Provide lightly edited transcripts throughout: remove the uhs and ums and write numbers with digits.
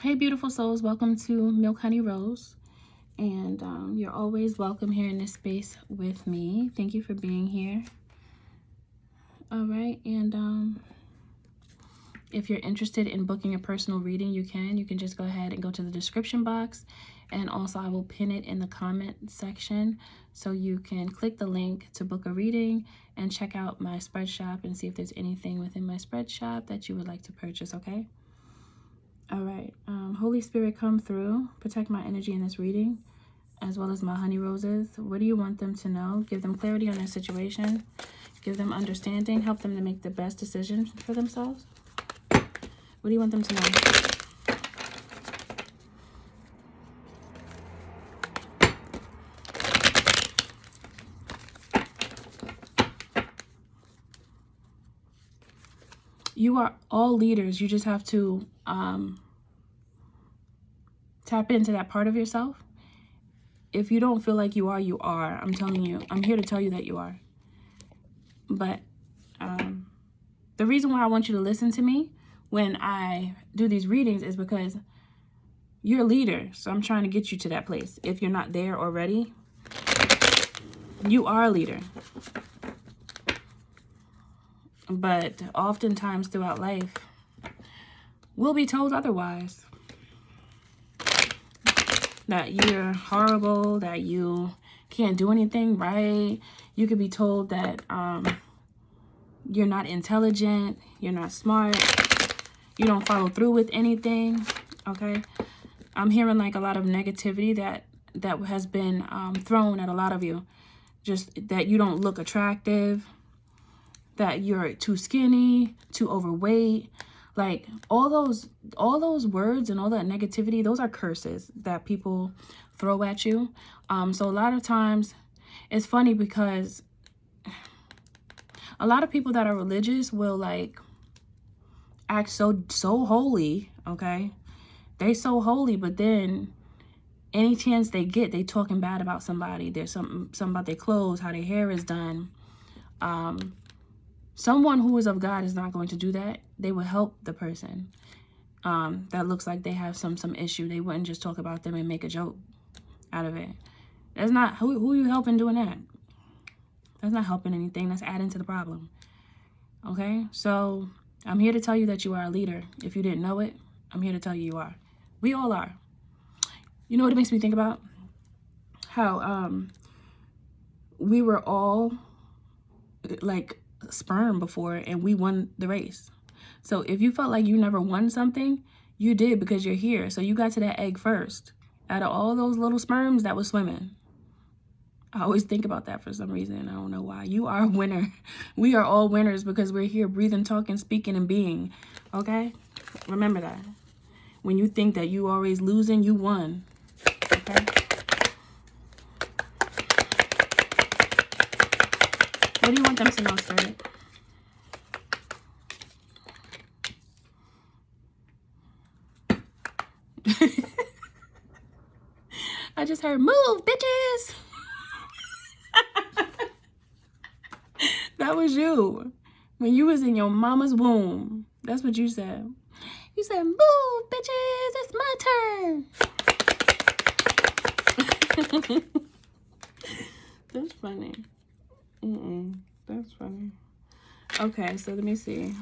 Hey, beautiful souls. Welcome to Milk Honey Rose. And you're always welcome here in this space with me. Thank you for being here. All right. And if you're interested in booking a personal reading, you can just go ahead and go to the description box. And also I will pin it in the comment section so you can click the link to book a reading and check out my spread shop and see if there's anything within my spread shop that you would like to purchase. Okay. All right, Holy Spirit, come through, protect my energy in this reading, as well as my honey roses. What do you want them to know? Give them clarity on their situation, give them understanding, help them to make the best decision for themselves. What do you want them to know? You are all leaders. You just have to tap into that part of yourself. If you don't feel like you are, you are. I'm telling you. I'm here to tell you that you are. But the reason why I want you to listen to me when I do these readings is because you're a leader. So I'm trying to get you to that place. If you're not there already, you are a leader. But oftentimes throughout life, we'll be told otherwise. That you're horrible, that you can't do anything right. You could be told that you're not intelligent, you're not smart, you don't follow through with anything, okay? I'm hearing like a lot of negativity that has been thrown at a lot of you. Just that you don't look attractive, that you're too skinny, too overweight. Like all those words and all that negativity, those are curses that people throw at you. So a lot of times it's funny because a lot of people that are religious will like act so holy, okay? They so holy, but then any chance they get, they talking bad about somebody. There's something about their clothes, how their hair is done. Someone who is of God is not going to do that. They will help the person that looks like they have some issue. They wouldn't just talk about them and make a joke out of it. That's not, who are you helping doing that? That's not helping anything. That's adding to the problem. Okay? So I'm here to tell you that you are a leader. If you didn't know it, I'm here to tell you you are. We all are. You know what it makes me think about? How we were all like sperm before and we won the race. So if you felt like you never won something, you did because you're here. So you got to that egg first out of all those little sperms that was swimming. I always think about that for some reason. I don't know why. You are a winner. We are all winners because we're here breathing, talking, speaking, and being. Okay? Remember that. When you think that you always losing, you won. Okay? What do you want them to know, Spirit? I just heard, move, bitches. That was you. When you was in your mama's womb. That's what you said. You said, move, bitches. It's my turn. That's funny. That's funny. Okay, so let me see.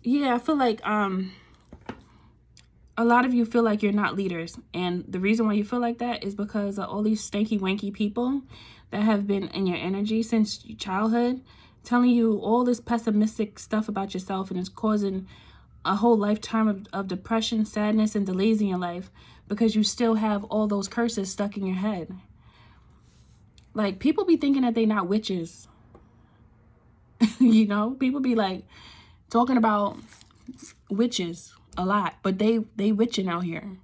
Yeah, I feel like a lot of you feel like you're not leaders. And the reason why you feel like that is because of all these stanky wanky people that have been in your energy since childhood, telling you all this pessimistic stuff about yourself, and it's causing a whole lifetime of depression, sadness, and delays in your life because you still have all those curses stuck in your head. Like, people be thinking that they not witches. You know, people be like talking about witches a lot, but they witching out here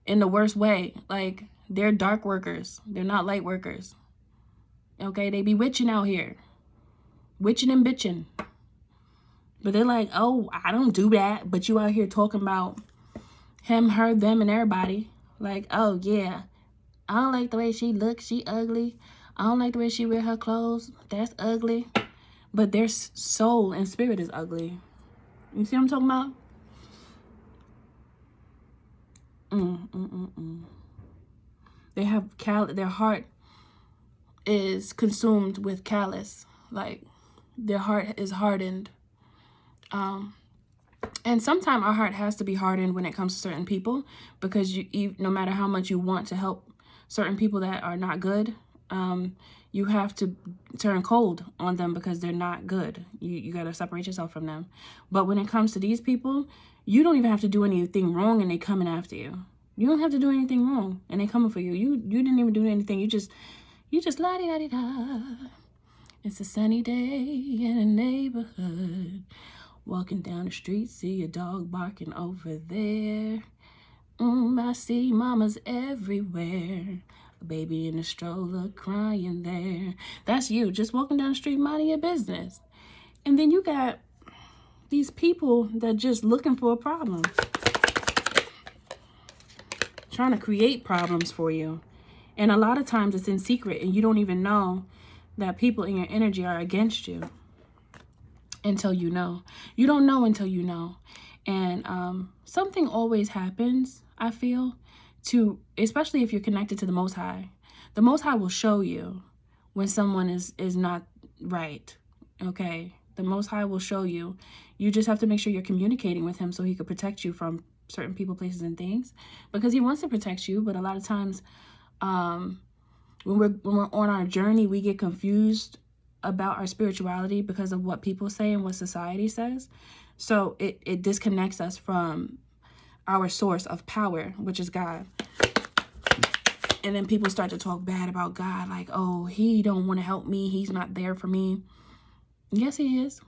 in the worst way. Like, they're dark workers. They're not light workers. Okay, they be witching out here. Witching and bitching. But they're like, oh, I don't do that. But you out here talking about him, her, them, and everybody. Like, oh, yeah, I don't like the way she looks. She ugly. I don't like the way she wear her clothes. That's ugly. but their soul and spirit is ugly. You see what I'm talking about? They have their heart is consumed with callous. Like, their heart is hardened. And sometimes our heart has to be hardened when it comes to certain people, because no matter how much you want to help certain people that are not good, you have to turn cold on them because they're not good. You got to separate yourself from them. But when it comes to these people, you don't even have to do anything wrong and they coming after you. You don't have to do anything wrong and they coming for you. You didn't even do anything. You just la-di-da-di-da. It's a sunny day in a neighborhood. Walking down the street, see a dog barking over there. I see mamas everywhere. A baby in a stroller crying there. That's you, just walking down the street, minding your business. And then you got these people that just looking for a problem. Trying to create problems for you. And a lot of times it's in secret and you don't even know that people in your energy are against you. Until you know. You don't know until you know. And something always happens, I feel, especially if you're connected to the Most High. The Most High will show you when someone is not right. Okay? The Most High will show you. You just have to make sure you're communicating with him so he could protect you from certain people, places, and things. Because he wants to protect you, but a lot of times when we're on our journey, we get confused about our spirituality because of what people say and what society says. So it disconnects us from our source of power, which is God. And then people start to talk bad about God, like, oh, he don't want to help me, he's not there for me. Yes, he is.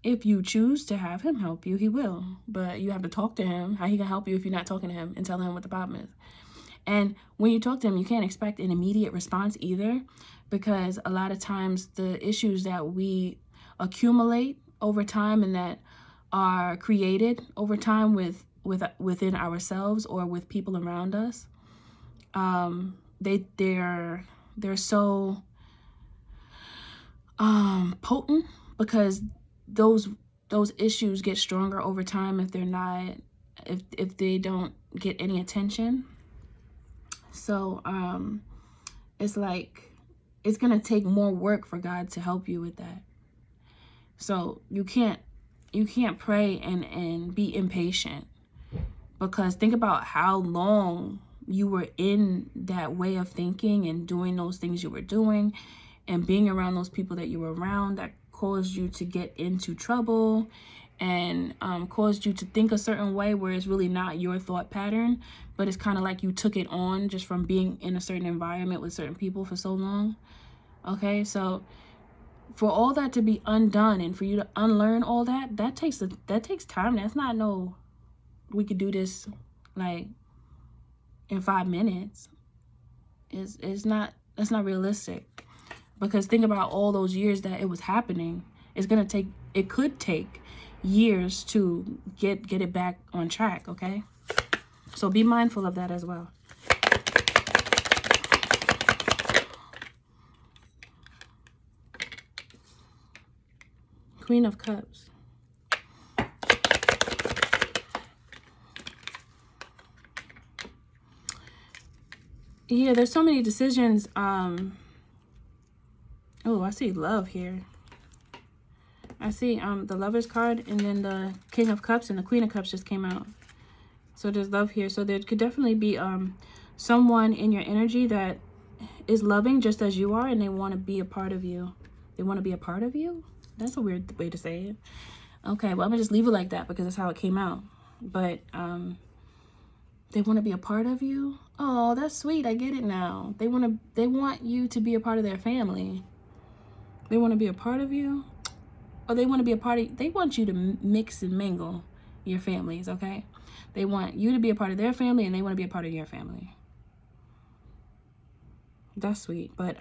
If you choose to have him help you, he will. But you have to talk to him. How he can help you if you're not talking to him and telling him what the problem is? And when you talk to him, you can't expect an immediate response either, because a lot of times the issues that we accumulate over time and that are created over time within ourselves or with people around us, they're so potent, because those issues get stronger over time if they don't get any attention. So it's like it's gonna take more work for God to help you with that. So you can't pray and be impatient, because think about how long you were in that way of thinking and doing those things you were doing and being around those people that you were around that caused you to get into trouble and caused you to think a certain way where it's really not your thought pattern, but it's kind of like you took it on just from being in a certain environment with certain people for so long. Okay, so for all that to be undone and for you to unlearn all that takes time. That's not we could do this like in 5 minutes. That's not realistic, because think about all those years that it was happening. It could take years to get it back on track. Okay, so be mindful of that as well. Queen of Cups. Yeah, there's so many decisions. Oh, I see love here. I see the Lover's card, and then the King of Cups and the Queen of Cups just came out. So there's love here. So there could definitely be someone in your energy that is loving just as you are, and they want to be a part of you. They want to be a part of you? That's a weird way to say it. Okay, well, I'm gonna just leave it like that because that's how it came out. But they want to be a part of you. Oh, that's sweet. I get it now. They want you to be a part of their family. They want to be a part of you, or they want to be a part of. They want you to mix and mingle your families. Okay, they want you to be a part of their family, and they want to be a part of your family. That's sweet. But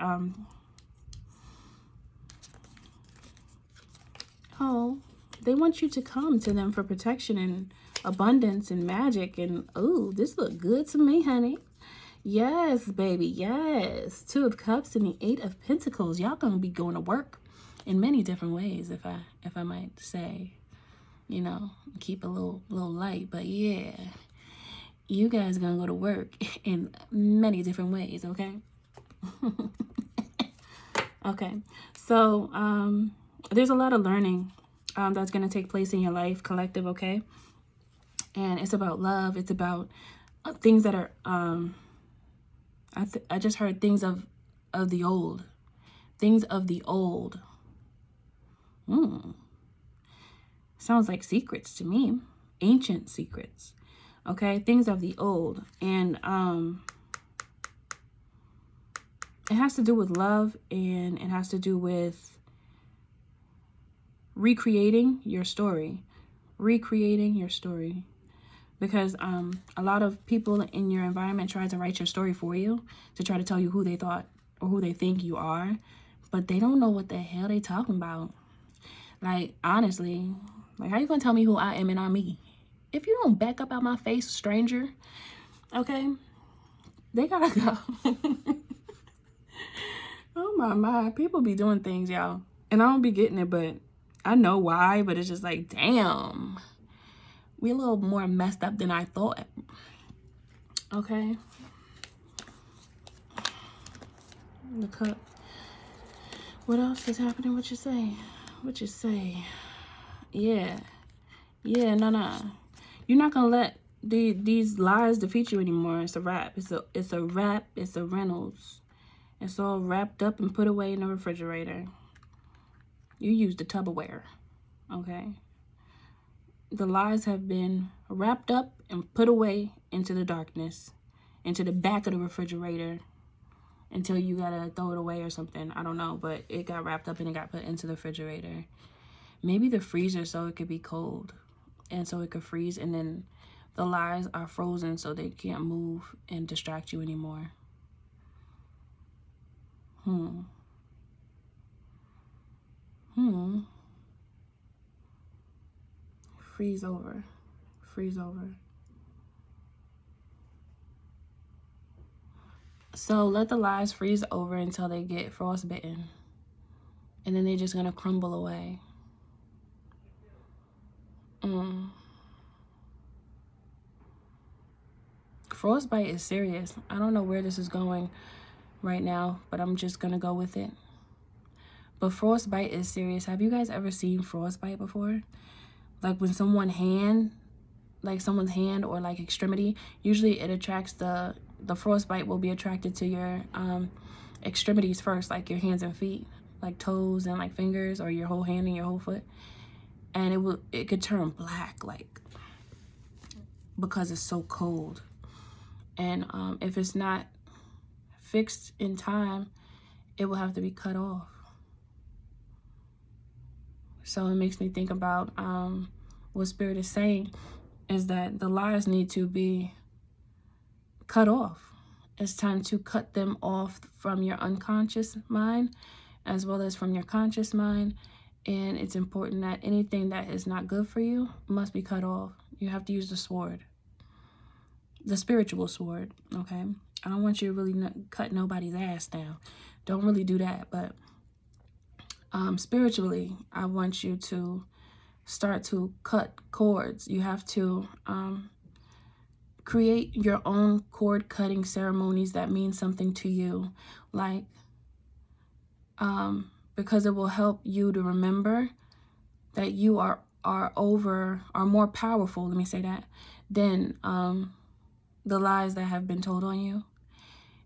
oh, they want you to come to them for protection and abundance and magic. And oh, this look good to me, honey. Yes, baby, yes. 2 of Cups and the 8 of Pentacles. Y'all gonna be going to work. in many different ways, if I might say, you know, keep a little light. But yeah, you guys gonna go to work in many different ways, okay? Okay, so there's a lot of learning that's gonna take place in your life, collective, okay? And it's about love. It's about things that are I just heard things of the old. Things of the old. Sounds like secrets to me. Ancient secrets. Okay, things of the old. And it has to do with love, and it has to do with recreating your story. Recreating your story. Because a lot of people in your environment try to write your story for you, to try to tell you who they thought or who they think you are, but they don't know what the hell they talking about. Like, honestly, like, how you gonna tell me who I am and I'm me? If you don't back up out my face, stranger, okay, they gotta go. Oh my, people be doing things, y'all, and I don't be getting it, but I know why. But it's just like, damn, we a little more messed up than I thought. Okay, the cup. What else is happening? What you say? What you say? Yeah, no. You're not gonna let these lies defeat you anymore. It's a wrap. It's a wrap. It's a Reynolds. It's all wrapped up and put away in the refrigerator. You use the Tupperware, okay? The lies have been wrapped up and put away into the darkness, into the back of the refrigerator, until you gotta throw it away or something. I don't know, but it got wrapped up and it got put into the refrigerator. Maybe the freezer, so it could be cold and so it could freeze, and then the lies are frozen so they can't move and distract you anymore. Freeze over. So let the lies freeze over until they get frostbitten, and then they're just gonna crumble away. Frostbite is serious. I don't know where this is going right now, but I'm just gonna go with it. But frostbite is serious. Have you guys ever seen frostbite before? Like when someone's hand or like extremity, usually it attracts the frostbite will be attracted to your extremities first, like your hands and feet, like toes and like fingers, or your whole hand and your whole foot. And it could turn black, like, because it's so cold. And if it's not fixed in time, it will have to be cut off. So it makes me think about what Spirit is saying is that the lies need to be cut off. It's time to cut them off from your unconscious mind as well as from your conscious mind. And it's important that anything that is not good for you must be cut off. You have to use the sword, the spiritual sword, okay? I don't want you to really cut nobody's ass down. Don't really do that. But spiritually, I want you to start to cut cords. You have to create your own cord cutting ceremonies that mean something to you, like because it will help you to remember that you are more powerful, let me say that, than the lies that have been told on you.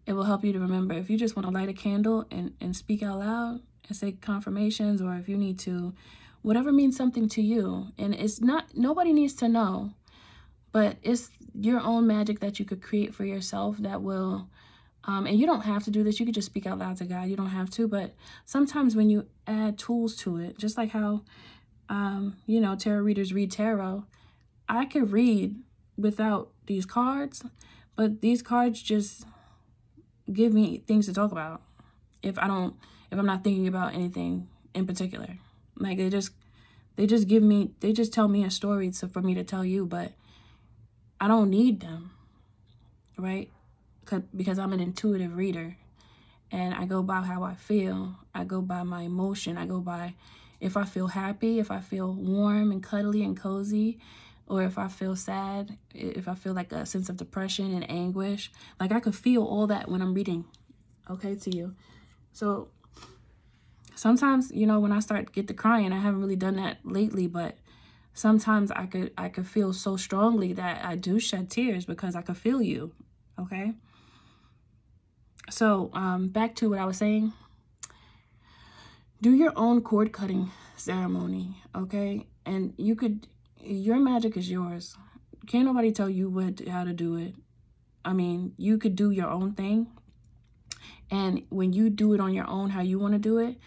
It will help you to remember. If you just want to light a candle and speak out loud and say confirmations, or if you need to, whatever means something to you, and it's not, nobody needs to know, but it's your own magic that you could create for yourself that will, and you don't have to do this. You could just speak out loud to God. You don't have to, but sometimes when you add tools to it, just like how, you know, tarot readers read tarot, I could read without these cards, but these cards just give me things to talk about if I'm not thinking about anything in particular. Like they just tell me a story for me to tell you, but I don't need them, right? Because I'm an intuitive reader, And I go by how I feel. I go by my emotion. I go by if I feel happy, if I feel warm and cuddly and cozy, or if I feel sad, if I feel like a sense of depression and anguish. Like I could feel all that when I'm reading, okay, to you. So sometimes, you know, when I start get to crying, I haven't really done that lately, but sometimes I could feel so strongly that I do shed tears because I could feel you, okay? So back to what I was saying. Do your own cord cutting ceremony, okay? And you could, your magic is yours. Can't nobody tell you how to do it. I mean, you could do your own thing. And when you do it on your own, how you want to do it,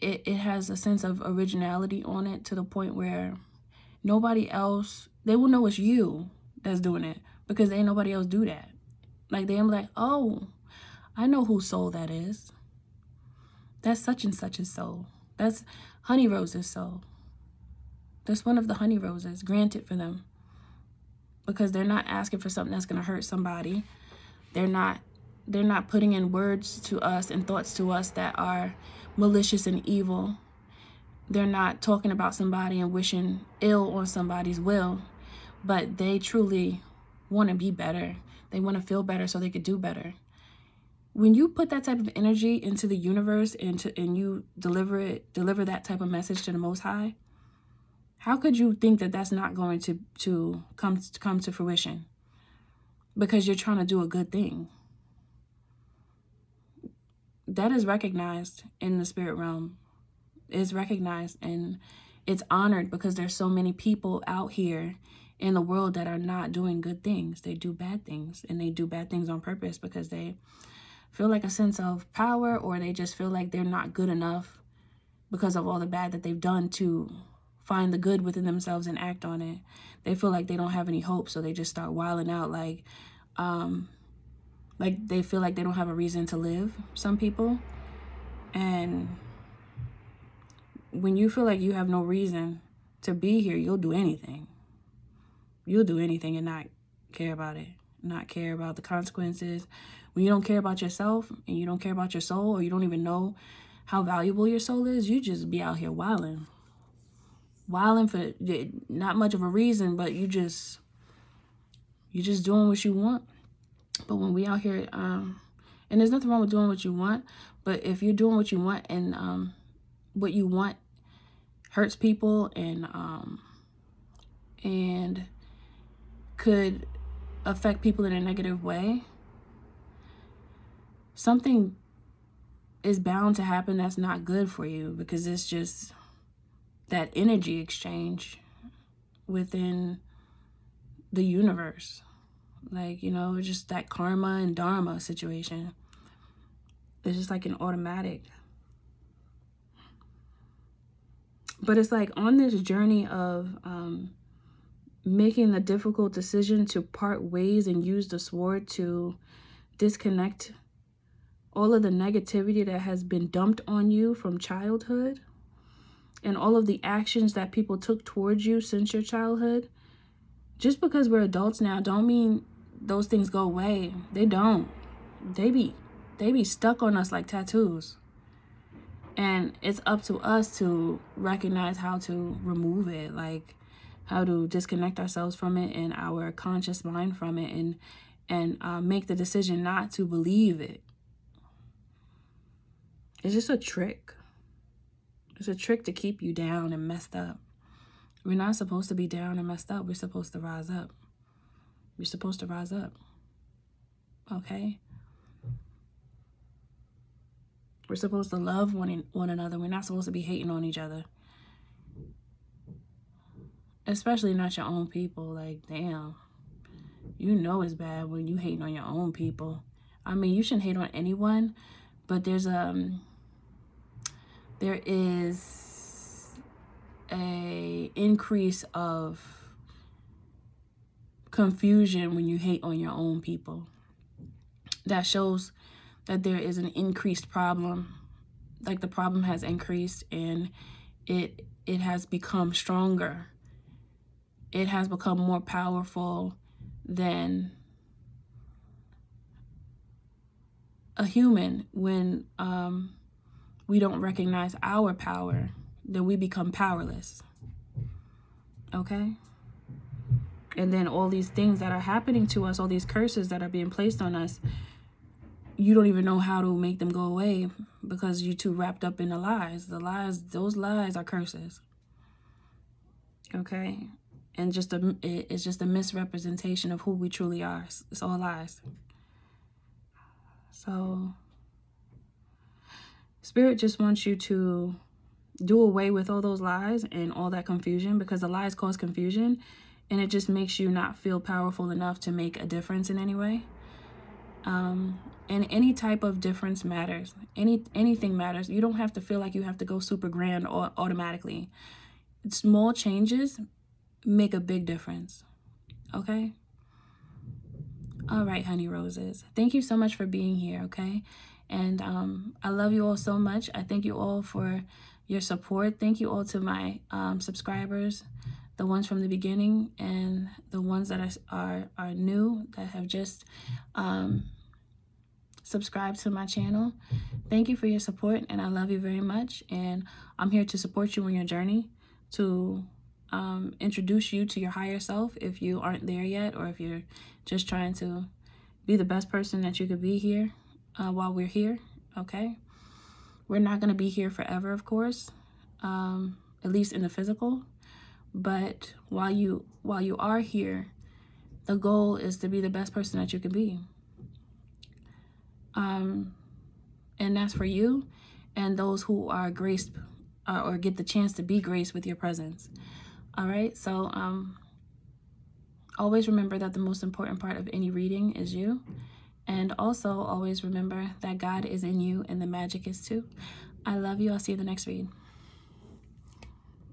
it has a sense of originality on it to the point where nobody else, they will know it's you that's doing it because ain't nobody else do that. Like they're like, oh, I know whose soul that is. That's such and such's soul. That's Honey Rose's soul. That's one of the Honey Roses granted for them because they're not asking for something that's going to hurt somebody. They're not putting in words to us and thoughts to us that are malicious and evil. They're not talking about somebody and wishing ill on somebody's will, but they truly want to be better. They want to feel better so they could do better. When you put that type of energy into the universe and you deliver that type of message to the Most High, how could you think that that's not going to come to fruition? Because you're trying to do a good thing. That is recognized in the spirit realm. It's recognized and it's honored because there's so many people out here in the world that are not doing good things. They do bad things, and they do bad things on purpose because they feel like a sense of power, or they just feel like they're not good enough because of all the bad that they've done to find the good within themselves and act on it. They feel like they don't have any hope, so they just start wilding out like they feel like they don't have a reason to live, some people. And when you feel like you have no reason to be here, you'll do anything. You'll do anything and not care about it, not care about the consequences. When you don't care about yourself and you don't care about your soul, or you don't even know how valuable your soul is, you just be out here wilding. Wilding for not much of a reason, but you're just doing what you want. But when we out here, and there's nothing wrong with doing what you want, but if you're doing what you want and what you want hurts people and could affect people in a negative way, something is bound to happen that's not good for you, because it's just that energy exchange within the universe. Like, you know, just that karma and dharma situation. It's just like an automatic. But it's like on this journey of making the difficult decision to part ways and use the sword to disconnect all of the negativity that has been dumped on you from childhood and all of the actions that people took towards you since your childhood. Just because we're adults now don't mean those things go away. They don't. They be stuck on us like tattoos. And it's up to us to recognize how to remove it, like how to disconnect ourselves from it and our conscious mind from it, and make the decision not to believe it. It's just a trick. It's a trick to keep you down and messed up. We're not supposed to be down and messed up. We're supposed to rise up. We're supposed to rise up. Okay? We're supposed to love one another. We're not supposed to be hating on each other. Especially not your own people. Like, damn. You know it's bad when you hating on your own people. I mean, you shouldn't hate on anyone, but there is a increase of confusion when you hate on your own people. That shows that there is an increased problem. Like the problem has increased and it has become stronger. It has become more powerful than a human when we don't recognize our power, then we become powerless. Okay? And then all these things that are happening to us, all these curses that are being placed on us, you don't even know how to make them go away because you're too wrapped up in the lies. The lies, those lies are curses. Okay? And it's just a misrepresentation of who we truly are. It's all lies. So Spirit just wants you to do away with all those lies and all that confusion, because the lies cause confusion and it just makes you not feel powerful enough to make a difference in any way. And any type of difference matters. Anything matters. You don't have to feel like you have to go super grand or automatically. Small changes make a big difference. Okay? All right, honey roses. Thank you so much for being here, okay? And I love you all so much. I thank you all for your support. Thank you all to my subscribers, the ones from the beginning and the ones that are new, that have just subscribed to my channel. Thank you for your support, and I love you very much. And I'm here to support you on your journey, to introduce you to your higher self if you aren't there yet, or if you're just trying to be the best person that you could be here while we're here. Okay, we're not going to be here forever, of course, at least in the physical, but while you are here, the goal is to be the best person that you can be. And that's for you and those who are graced or get the chance to be graced with your presence. All right, so always remember that the most important part of any reading is you. And also always remember that God is in you and the magic is too. I love you. I'll see you in the next read.